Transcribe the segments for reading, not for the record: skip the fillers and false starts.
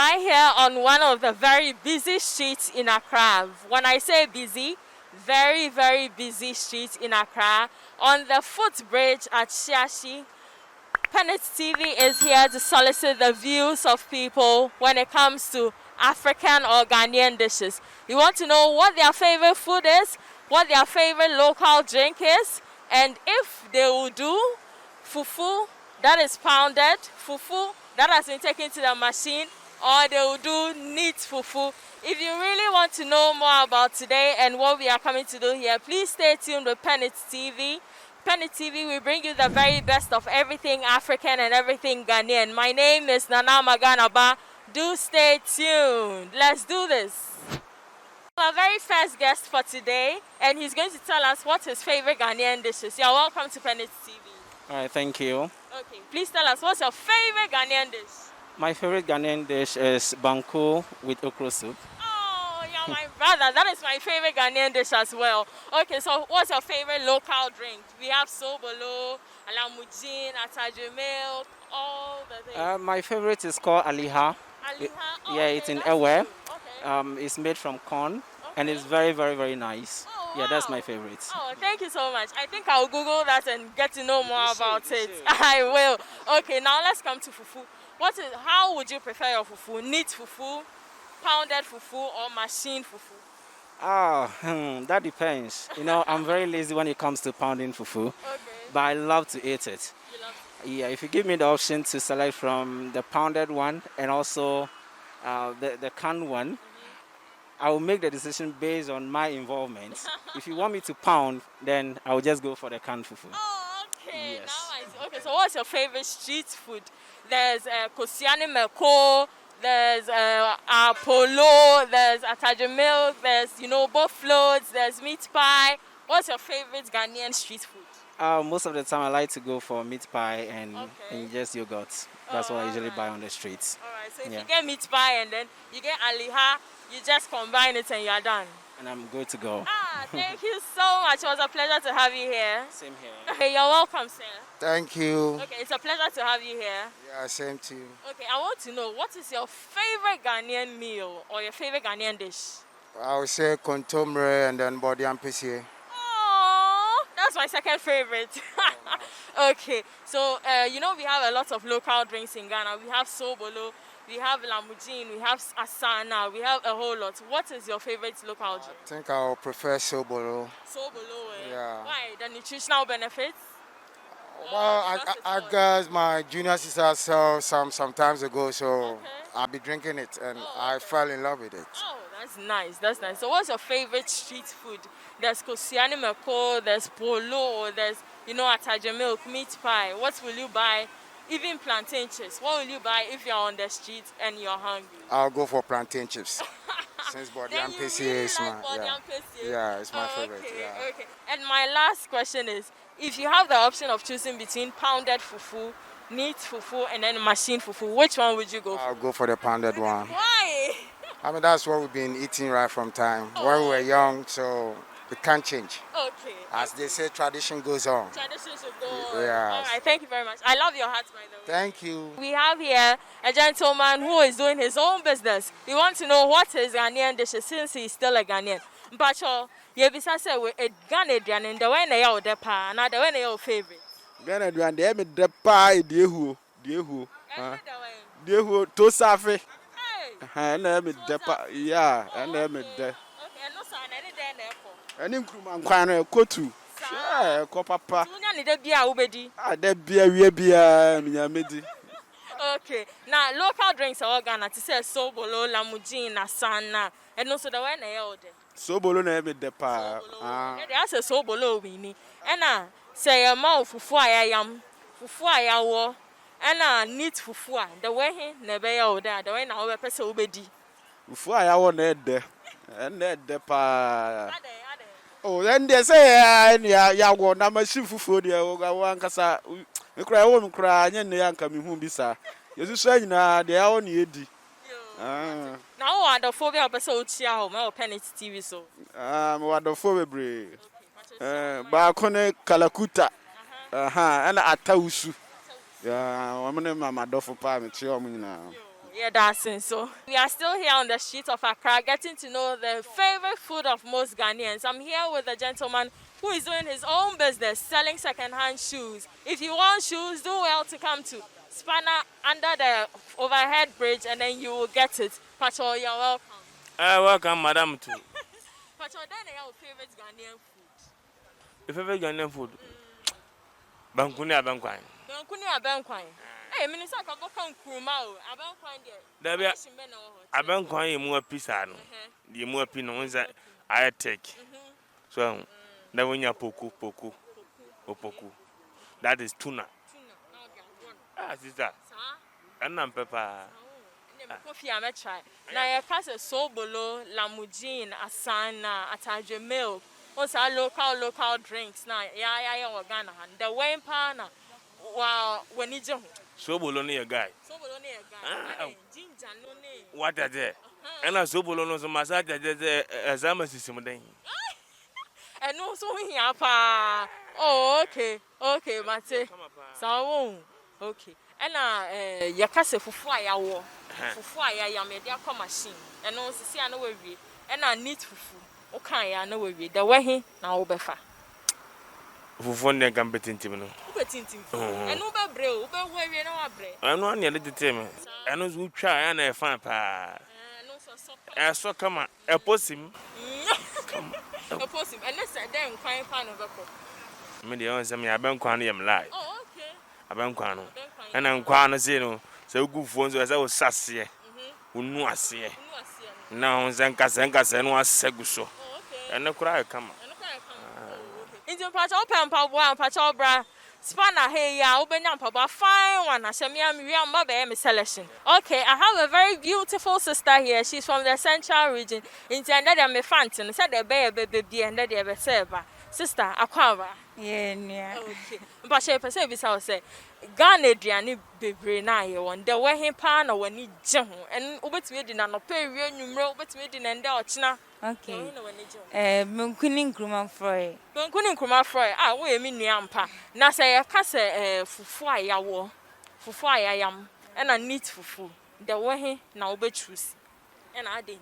right here on one of the very busy streets in Accra. When I say busy, very, very busy streets in Accra. On the footbridge at Shiashi, penittv is here to solicit the views of people when it comes to African or Ghanaian dishes. You want to know what their favorite food is, what their favorite local drink is, and if they will do fufu that is pounded, fufu that has been taken to the machine, or they will do neat fufu. If you really want to know more about today and what we are coming to do here, please stay tuned with penittv. penittv will bring you the very best of everything African and everything Ghanaian. My name is Nana Maganaba. Do stay tuned. Let's do this. Our very first guest for today, and he's going to tell us what his favorite Ghanaian dish is. You're welcome to penittv. All right, thank you. Okay, please tell us what's your favorite Ghanaian dish? My favorite Ghanaian dish is banku with okra soup. Oh, you're my brother. That is my favorite Ghanaian dish as well. Okay, so what's your favorite local drink? We have sobolo, alamujin, ataje milk, all the things. My favorite is called aliha. Aliha? Oh, Yeah, okay, it's in that's Ewe. good. Okay. It's made from corn, and Okay. it's very, very, very nice. Oh, Yeah, that's wow. my favorite. Oh, thank you so much. I think I'll Google that and get to know more about you it. should. I will. Okay, now let's come to fufu. How would you prefer your fufu? Neat fufu, pounded fufu, or machine fufu? That depends. I'm very lazy when it comes to pounding fufu, Okay. but I love to eat it. You love Yeah, if you give me the option to select from the pounded one and also the canned one, I will make the decision based on my involvement. If you want me to pound, then I will just go for the canned fufu. Oh, okay. Yes. Now I see. Okay, so what's your favorite street food? There's kosiani meko, there's polo, there's ataje milk, there's both floats, there's meat pie. What's your favorite Ghanaian street food? Most of the time, I like to go for meat pie and Okay. just yogurt. That's what I usually buy on the streets. All right. So if Yeah. you get meat pie and then you get aliha, you just combine it and you're done. And I'm good to go. Thank you so much. It was a pleasure to have you here. Same here. Okay, you're welcome, sir. Thank you. Okay, it's a pleasure to have you here. Yeah, same to you. Okay, I want to know, what is your favorite Ghanaian meal or your favorite Ghanaian dish? I would say contomere and then body and PCA. Oh, that's my second favorite. Okay, so we have a lot of local drinks in Ghana. We have sobolo, we have lamujin, we have asana, we have a whole lot. What is your favorite local drink? I think I'll prefer sobolo. Sobolo, eh? Yeah. Why? The nutritional benefits? Well, because I it's guess my junior sister saw some times ago, so Okay. I'll be drinking it, and Oh, I fell in love with it. Oh, that's nice. That's nice. So, what's your favorite street food? There's kosiani meko, there's polo, there's ataje milk, meat pie. What will you buy? Even plantain chips. What will you buy if you're on the street and you're hungry? I'll go for plantain chips, since body Then and you PCA really is like my body yeah. and pasty? Yeah, it's my Oh, favorite. Okay, Yeah. okay. And my last question is, if you have the option of choosing between pounded fufu, neat fufu, and then machine fufu, which one would you go for? I'll go for the pounded one. Why? I mean, that's what we've been eating right from time when we were young, so it can't change. Okay. As they say, tradition goes on. Tradition should go on. Yes. All right, thank you very much. I love your hat, by the way. Thank you. We have here a gentleman who is doing his own business. We want to know what his Ghanaian dish is since he's still a Ghanaian. Mpacho, yebisa say we a Ghanaian in the way na ya odepa, na the way na your favorite. Ghana do and me the pie dehu to safi na me the pie yeah and me the Okay, no sir, na any day na ekọ. ani nkruma nkwan na ekotu ko papa Unya ni de bia ubedi. da bia wie bia minya medi. Okay, now local drinks are all Ghana. To say sobolo, lamujin, asana, and also the way na ya ode. So bolo na me the pa They say sobolo wini. And say a mouth fufu ayam, fufu ayawo, and neat fufu. The way he never ya there, the way na we person ubedi. ufu aya wo na de and the pa Ade. oh then they say ya wo na machine fufu de wo ga wan kasa nkra wo nkra anya ne yanka me hu bi sa yesusu anyina de ya wo na edi Now what the phobia person uchia ho ma penittv so. me wadofo bebre ba kone kalakuta and atausu ya wamne mama dofo pa me chi o nyina Yeah, that's it. So we are still here on the streets of Accra, getting to know the favorite food of most Ghanaians. I'm here with a gentleman who is doing his own business, selling second-hand shoes. If you want shoes, do well to come to Spanner under the overhead bridge, and then you will get it. Pacho, you're welcome. Welcome, madam, too. Pacho, then your favorite Ghanaian food? Your favorite Ghanaian food? Bankuni abankwai. Bankuni abankwai. Hey, Minister, I go come Kurumao. Abankwai there. There be abankwai more pizza no. The more pino ones I take. So, that when you poku. That is tuna. Sister. And pepper. Coffee, I may try. Now, your pass a sobolo, lamujin, asana, ataje milk. Also, local drinks. Now, yeah, Ghana. The wine pana. Wow, when you jump. Sobolo near guy. Sobolo near guy. Ginger, no name. What are they? And I sobolo no so massage as I'm a system. And also here, pa. Oh, okay, Mate. So, okay. And your castle for fire war. For fire, ya made their machine. And also see, I know where we. And I need fufu. Okay, I know where we. The way he now befa. Fufu ne can bet in Timino. And no bro, but where we know a bread. I'm not near the team. I know who try and I find pa. I saw come a possum. A possum, and let's say them crying pan of a cup. Maybe on some Abankwani am live. Oh, okay. Abankwano. And I'm Quano Zeno, so good phones as I was sassy. Who knew I see. Now, Zankas and was Seguso. And no cry come. Into Pacho Pampa, one Pacho Bra. Spanner, hey, ya, open up about fine one. I said, me and my selection. Okay, I have a very beautiful sister here. She's from the central region. Intended I'm a fountain. Said the baby and that they have a server. Sister, Aquava. Yeah. Okay. But she say, Ghana Diani baby na ye one. The way he pan or when he jump and over to me no pay real numero, but me didn't end out. Okay. Munkunin Kruma Froy. Munkunin Kruma Froy. Ah, we mean yampa. Na say a case fufu ayawo. Fufu ayam. And I need fufu. The way he now be choose. And I didn't.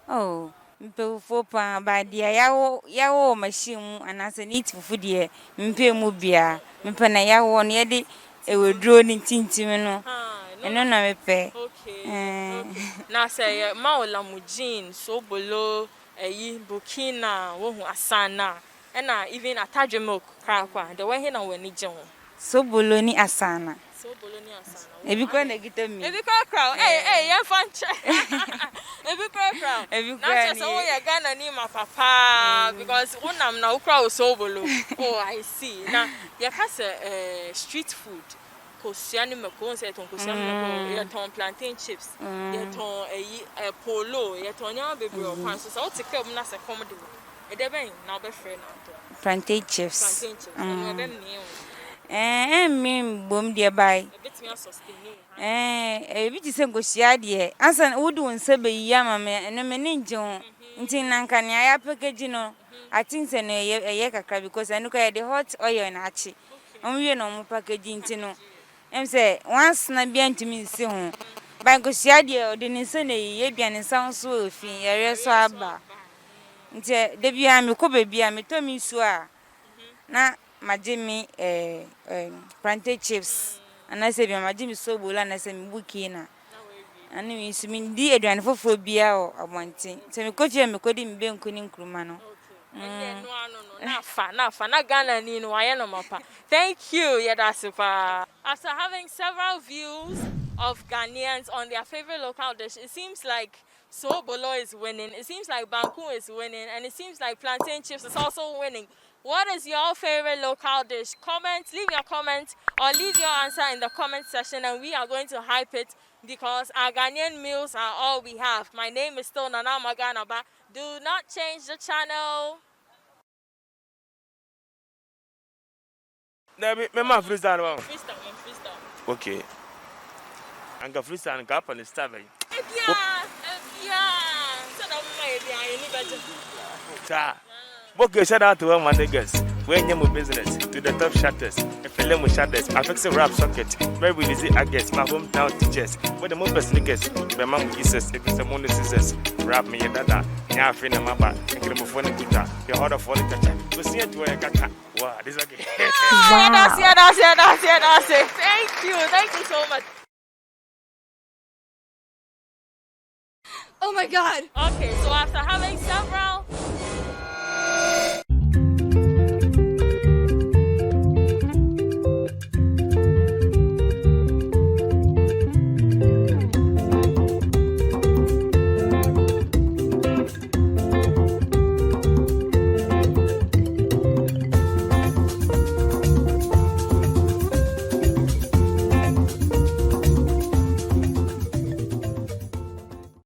Oh. Mpe pa ba dia yawo machine anase need fufu de mpe mu bia mpe na yawo no ye de eweduro ni tintim no eno na mepe. Okay. Na say maola mujin sobolo eyi bukina wo hu asana na even ataje milk kwa the way he na wani je ho sobolo ni asana. Ebi kwa na gita mi. Ebi kwa crowd. Hey, yan fan check. Ebi kwa crowd. Na just so ya Ghana ni ma papa because unam na ukra osobolo. Oh, I see. Now, ya kase street food. Kosiani meko se ton kosiani meko, ya ton plantain chips, ya ton polo, ya ton nya bebre o kwan so o tike na se comedy. E de ben na be free na to. Plantain chips. Plantain chips. E be ni me bom de bai. Ebi ti se ngosia de. Ansan wudu nse be yi ma me no me ninje ho. Nti nanka ne aya package no. I think say no ye kakra because I know the hot oil na achi. Onwe no mo package nti no. Em say once na bia ntimi nsi ho. Ba ngosia de o de nse na ye bia ne san so ofi ye so aba. Nti de bia me ko be bia me to mi su a. Na majimi plantain chips and I say majimi so bola na say mi buki na ani mi su mi di aduane fofo bia o abontin se mi ko fie mi ko di mi benku ni nkruma no na Ghana ni no aye no mapa. Thank you yeda super. After having several views of Ghanaians on their favorite local dish, it seems like sobolo is winning, it seems like banku is winning, and it seems like plantain chips is also winning. What is your favorite local dish? Leave your comment or leave your answer in the comment section and we are going to hype it because our Ghanaian meals are all we have. My name is still Nana Maganaba. Do not change the channel. Freestyle. Freestyle. Okay. And freestyle and gap and start. Okay, shout out to all my niggas. When you business to the top shutters, a film with shutters, I fix a rap socket, very easy, I guess, my hometown teachers. But the most sneakers, the man with Jesus, if it's a moon scissors, rap me a dada, now I feel a mama, and get a phone guitar, your order for the catcher. We see it where I got. Wow, this is okay. That's it. Thank you so much. Oh my God. Okay, so after having several